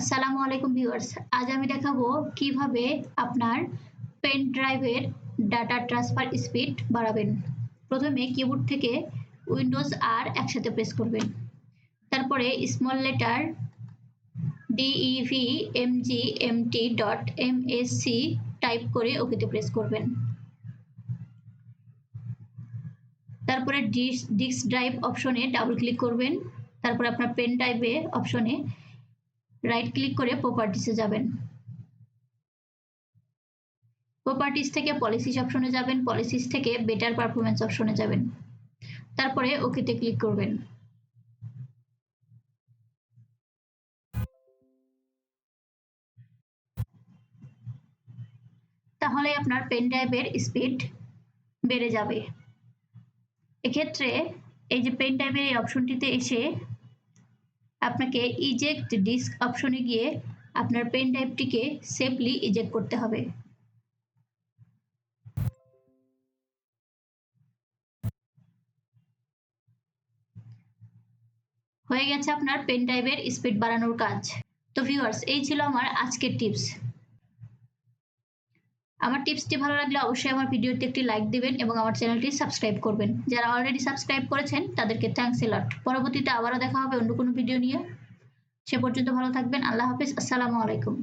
আসসালামু আলাইকুম ভিউয়ার্স। আজ আমি দেখাবো কিভাবে আপনার পেন ড্রাইভের ডাটা ট্রান্সফার স্পিড বাড়াবেন। প্রথমে কিবোর্ড থেকে উইন্ডোজ আর একসাথে প্রেস করবেন। তারপরে স্মল লেটার devmgt.msc টাইপ করে ওকেতে প্রেস করবেন। তারপরে ডিস্ক ড্রাইভ অপশনে ডাবল ক্লিক করবেন। তারপরে আপনার পেন ড্রাইভে অপশনে রাইট ক্লিক করে প্রপার্টিসে যাবেন। প্রপার্টিস থেকে পলিসিস অপশনে যাবেন। পলিসিস থেকে বেটার পারফরম্যান্স অপশনে যাবেন। তারপরে ওকেতে ক্লিক করবেন। তাহলে আপনার পেন ড্রাইভের স্পিড বেড়ে যাবে। এক্ষেত্রে এই যে পেন ড্রাইভের এই অপশনটিতে এসে আপনাকে ইজেক্ট ডিস্ক অপশনে গিয়ে আপনার পেন ড্রাইভটিকে সেফলি ইজেক্ট করতে হবে। হয়ে গেছে আপনার পেন ড্রাইভের স্পিড বাড়ানোর কাজ। তো ভিউয়ার্স, এই ছিল আমার আজকের টিপস। আমার টিপসটি ভালো লাগলে অবশ্যই আমার ভিডিওতে একটি লাইক দিবেন এবং আমার চ্যানেলটি সাবস্ক্রাইব করবেন। যারা অলরেডি সাবস্ক্রাইব করেছেন তাদেরকে থ্যাঙ্কস এ লট। পরবর্তীতে আবারও দেখা হবে অন্য কোনো ভিডিও নিয়ে। সে পর্যন্ত ভালো থাকবেন। আল্লাহ হাফিজ। আসসালামু আলাইকুম।